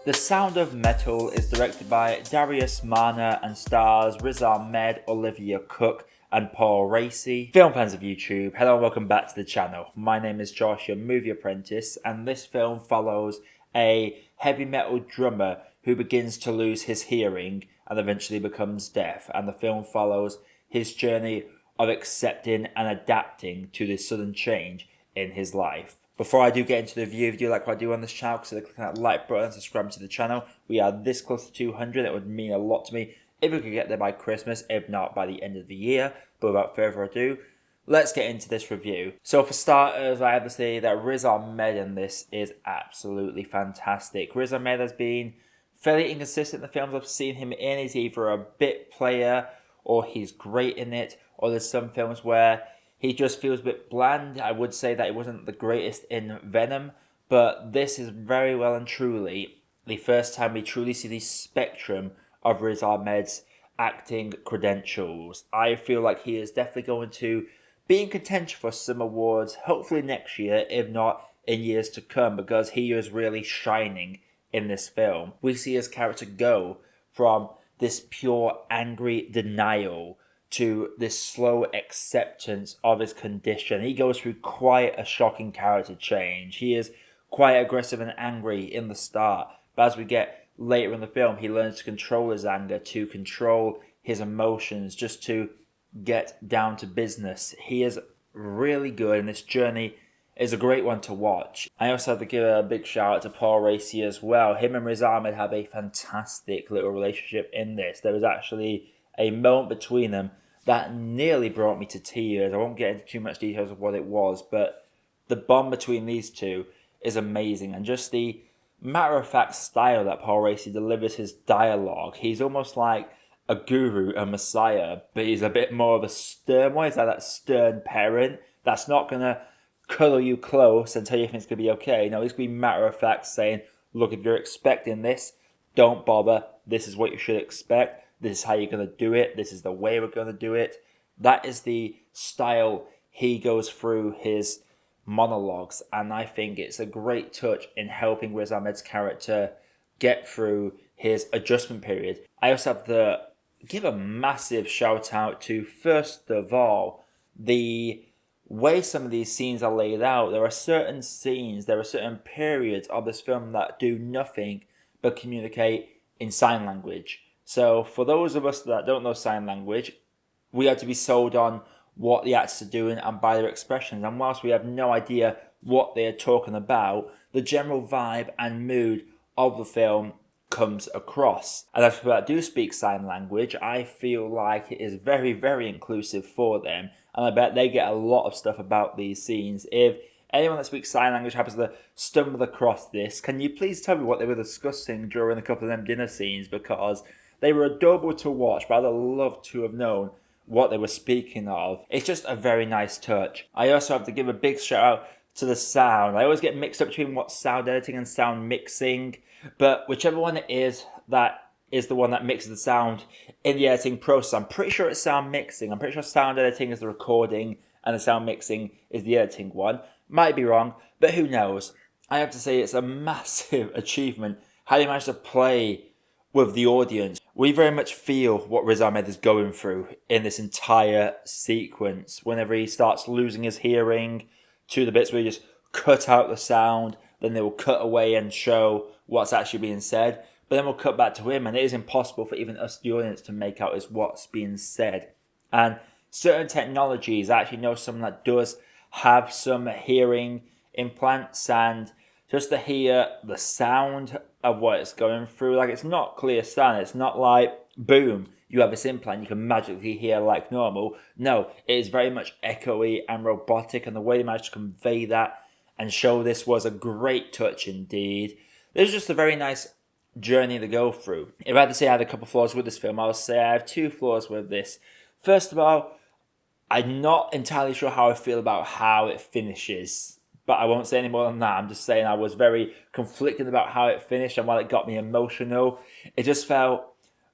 The Sound of Metal is directed by Darius Marner and stars Riz Ahmed, Olivia Cook and Paul Raci. Film fans of YouTube, hello and welcome back to the channel. My name is Josh, your movie apprentice, and this film follows a heavy metal drummer who begins to lose his hearing and eventually becomes deaf, and the film follows his journey of accepting and adapting to this sudden change in his life. Before I do get into the review, if you like what I do on this channel, consider clicking that like button and subscribing to the channel. We are this close to 200. It would mean a lot to me if we could get there by Christmas, if not by the end of the year. But without further ado, let's get into this review. So for starters, I have to say that Riz Ahmed in this is absolutely fantastic. Riz Ahmed has been fairly inconsistent in the films I've seen him in. He's either a bit player or he's great in it, or there's some films where he just feels a bit bland. I would say that he wasn't the greatest in Venom, but this is very well and truly the first time we truly see the spectrum of Riz Ahmed's acting credentials. I feel like he is definitely going to be in contention for some awards, hopefully next year, if not in years to come, because he is really shining in this film. We see his character go from this pure angry denial to this slow acceptance of his condition. He goes through quite a shocking character change. He is quite aggressive and angry in the start, but as we get later in the film, he learns to control his anger, to control his emotions, just to get down to business. He is really good, and this journey is a great one to watch. I also have to give a big shout out to Paul Raci as well. Him and Riz Ahmed have a fantastic little relationship in this. There was actually a moment between them that nearly brought me to tears. I won't get into too much details of what it was, but the bond between these two is amazing. And just the matter-of-fact style that Paul Raci delivers his dialogue. He's almost like a guru, a messiah, but he's a bit more of a stern one. He's like that stern parent that's not going to cuddle you close and tell you everything's going to be okay. No, he's going to be matter-of-fact saying, look, if you're expecting this, don't bother. This is what you should expect. This is how you're going to do it. This is the way we're going to do it. That is the style he goes through his monologues. And I think it's a great touch in helping Riz Ahmed's character get through his adjustment period. I also have to give a massive shout out to, first of all, the way some of these scenes are laid out. There are certain scenes, there are certain periods of this film that do nothing but communicate in sign language. So for those of us that don't know sign language, we have to be sold on what the actors are doing and by their expressions. And whilst we have no idea what they're talking about, the general vibe and mood of the film comes across. And as people that do speak sign language, I feel like it is very, very inclusive for them. And I bet they get a lot of stuff about these scenes. If anyone that speaks sign language happens to stumble across this, can you please tell me what they were discussing during a couple of them dinner scenes? Because they were adorable to watch, but I'd love to have known what they were speaking of. It's just a very nice touch. I also have to give a big shout out to the sound. I always get mixed up between what's sound editing and sound mixing, but whichever one it is, that is the one that mixes the sound in the editing process. I'm pretty sure it's sound mixing. I'm pretty sure sound editing is the recording and the sound mixing is the editing one. Might be wrong, but who knows? I have to say it's a massive achievement how they managed to play with the audience. We very much feel what Riz Ahmed is going through in this entire sequence. Whenever he starts losing his hearing, to the bits where he just cut out the sound, then they will cut away and show what's actually being said, but then we'll cut back to him, and it is impossible for even us, the audience, to make out is what's being said. And certain technologies, I actually know someone that does have some hearing implants, and just to hear the sound of what it's going through, like it's not clear sound. It's not like, boom, you have this implant, you can magically hear like normal. No, it is very much echoey and robotic, and the way they managed to convey that and show this was a great touch indeed. There's just a very nice journey to go through. If I had to say I had a couple of flaws with this film, I would say I have two flaws with this. First of all, I'm not entirely sure how I feel about how it finishes, but I won't say any more than that. I'm just saying I was very conflicted about how it finished, and while it got me emotional, it just felt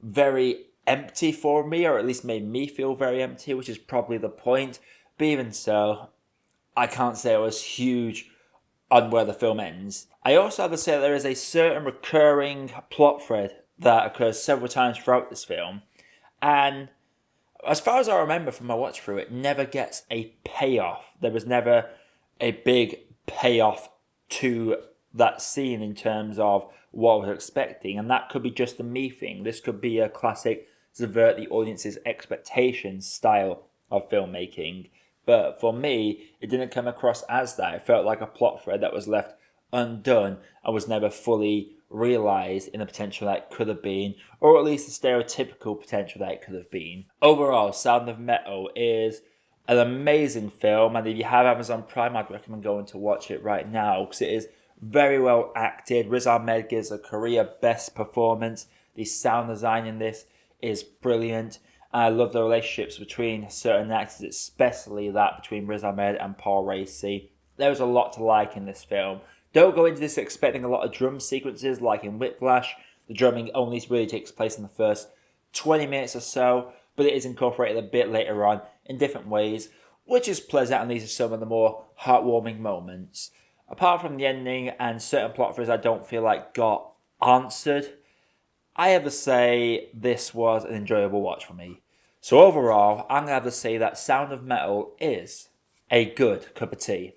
very empty for me, or at least made me feel very empty, which is probably the point. But even so, I can't say I was huge on where the film ends. I also have to say that there is a certain recurring plot thread that occurs several times throughout this film, and as far as I remember from my watch through, it never gets a payoff. There was never a big payoff to that scene in terms of what I was expecting, and that could be just a me thing. This could be a classic subvert the audience's expectations style of filmmaking. But for me, it didn't come across as that. It felt like a plot thread that was left undone and was never fully realised in the potential that it could have been, or at least the stereotypical potential that it could have been. Overall, Sound of Metal is an amazing film, and if you have Amazon Prime, I'd recommend going to watch it right now, because it is very well acted. Riz Ahmed gives a career best performance. The sound design in this is brilliant. I love the relationships between certain actors, especially that between Riz Ahmed and Paul Raci. There's a lot to like in this film. Don't go into this expecting a lot of drum sequences like in Whiplash. The drumming only really takes place in the first 20 minutes or so, but it is incorporated a bit later on in different ways, which is pleasant, and these are some of the more heartwarming moments. Apart from the ending and certain plot threads I don't feel like got answered, I have to say this was an enjoyable watch for me. So overall, I'm going to have to say that Sound of Metal is a good cup of tea.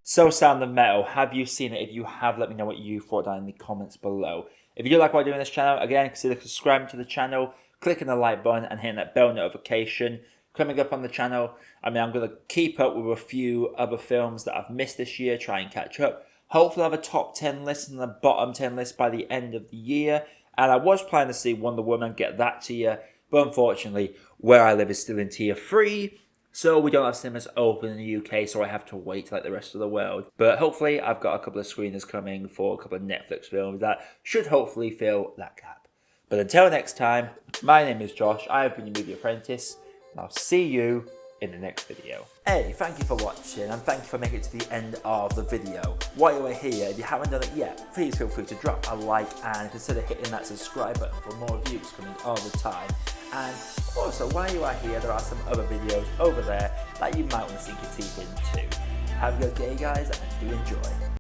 So Sound of Metal, have you seen it? If you have, let me know what you thought down in the comments below. If you do like what I do in this channel, again, consider subscribing to the channel, clicking the like button and hitting that bell notification. Coming up on the channel, I'm going to keep up with a few other films that I've missed this year, try and catch up. Hopefully I'll have a top 10 list and a bottom 10 list by the end of the year. And I was planning to see Wonder Woman, get that to you. But unfortunately, where I live is still in tier 3. So we don't have cinemas open in the UK, so I have to wait like the rest of the world. But hopefully I've got a couple of screeners coming for a couple of Netflix films that should hopefully fill that gap. But until next time, my name is Josh. I have been your movie apprentice. And I'll see you in the next video. Hey, thank you for watching, and thank you for making it to the end of the video. While you are here, if you haven't done it yet, please feel free to drop a like and consider hitting that subscribe button for more reviews coming all the time. And also, while you are here, there are some other videos over there that you might want to sink your teeth into. Have a good day, guys, and do enjoy.